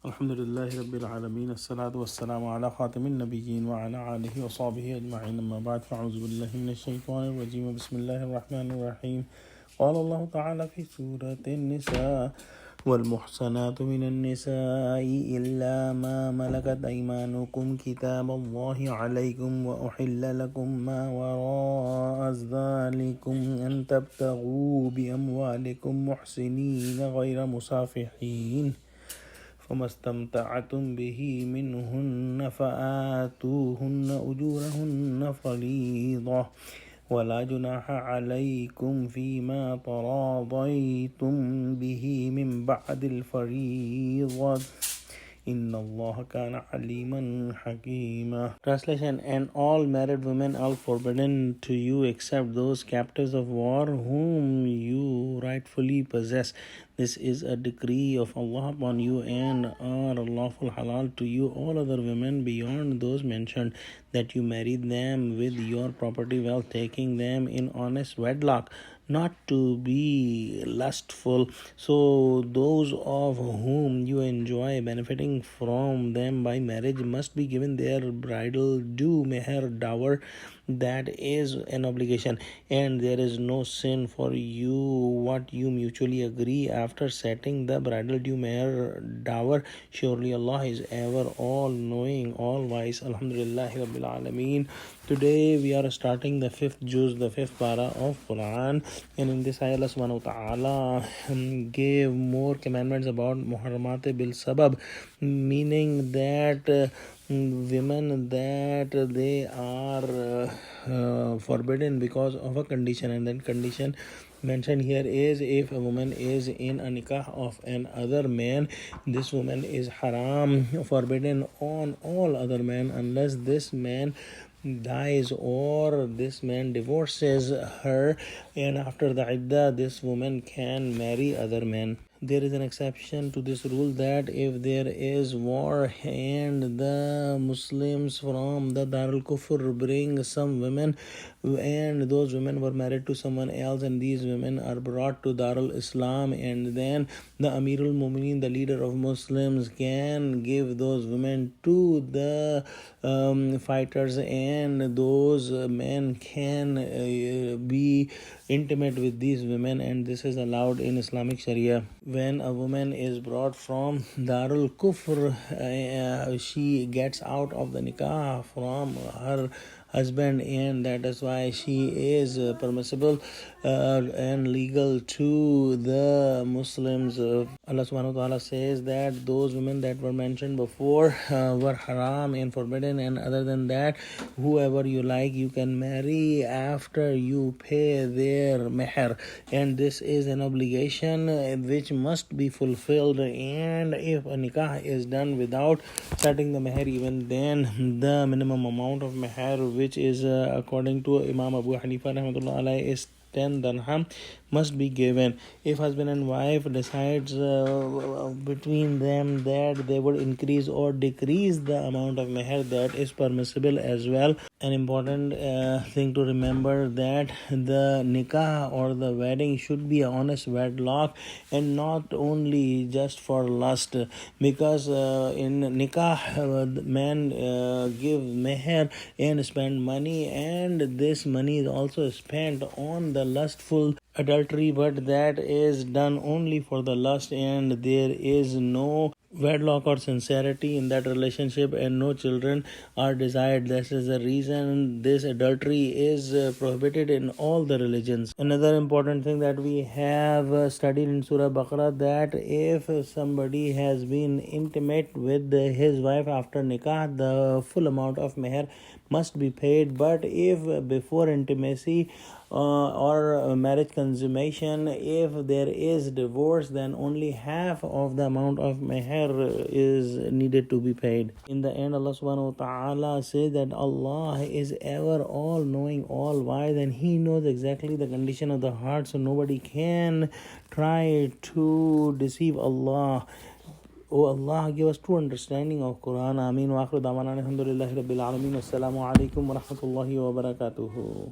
Alhamdulillahi Rabbil Alameen. As-salatu was-salamu ala khatamin nabiyyin wa ala alihi wa sahbihi ajma'in. Amma ba'd. Fa'udhu billahi minash shaitanir rajim. Bismillahir rahmanir rahim. Qala Allah ta'ala fi Surah An-Nisa والمحصنات من النساء إلا ما ملكت أيمانكم كتاب الله عليكم وأحل لكم ما وراء ذلكم أن تبتغوا بأموالكم محسنين غير مسافحين فما استمتعتم به منهن فآتوهن أجورهن فريضة ولا جناح عليكم فيما تراضيتم به من بعد الفريضة إن الله كان عليما حكيما. Translation: And all married women are forbidden to you except those captives of war whom you rightfully possess. This is a decree of Allah upon you and are lawful halal to you all other women beyond those mentioned, that you marry them with your property while taking them in honest wedlock, not to be lustful. So those of whom you enjoy benefiting from them by marriage must be given their bridal due meher dower, that is an obligation, and there is no sin for you what you mutually agree after setting the bridal due meher dower. Surely Allah is ever all knowing, all wise. Alhamdulillahi Rabbil Alameen. Today we are starting the fifth juz, the fifth para of Quran, and in this ayah Allah subhanahu wa ta'ala gave more commandments about muharramat bil sabab, meaning that women that they are forbidden because of a condition, and that condition mentioned here is if a woman is in a nikah of another man, this woman is haram, forbidden on all other men unless this man dies or this man divorces her, and after the iddah this woman can marry other men. There is an exception to this rule, that if there is war and the Muslims from the Darul Kufr bring some women and those women were married to someone else, and these women are brought to Darul Islam, and then the Amirul Mu'minin, the leader of Muslims, can give those women to the fighters, and those men can be intimate with these women, and this is allowed in Islamic Sharia. When a woman is brought from Darul Kufr, she gets out of the nikah from her husband, and that is why she is permissible and legal to the Muslims. Allah subhanahu wa ta'ala says that those women that were mentioned before were haram and forbidden, and other than that, whoever you like you can marry after you pay their meher, and this is an obligation which must be fulfilled, and if a nikah is done without setting the meher, even then the minimum amount of meher, which is according to Imam Abu Hanifa rahmatullah alayhi, is 10 dirham, must be given. If husband and wife decides between them that they would increase or decrease the amount of meher, that is permissible as well. An important thing to remember, that the nikah or the wedding should be an honest wedlock and not only just for lust, because in nikah men give meher and spend money, and this money is also spent on the lustful adultery, but that is done only for the lust, and there is no wedlock or sincerity in that relationship, and no children are desired. This is the reason this adultery is prohibited in all the religions. Another important thing that we have studied in Surah Baqarah, that if somebody has been intimate with his wife after nikah, the full amount of meher must be paid, but if before intimacy or marriage consummation, if there is divorce, then only half of the amount of meher is needed to be paid. In the end, Allah subhanahu wa ta'ala says that Allah is ever all knowing, all wise, and He knows exactly the condition of the heart, so nobody can try to deceive Allah. Oh Allah, give us true understanding of Quran. Ameen. Wa akhiru da'wana alhamdulillahi rabbil alameen. Assalamu alaikum wa rahmatullahi wa barakatuhu.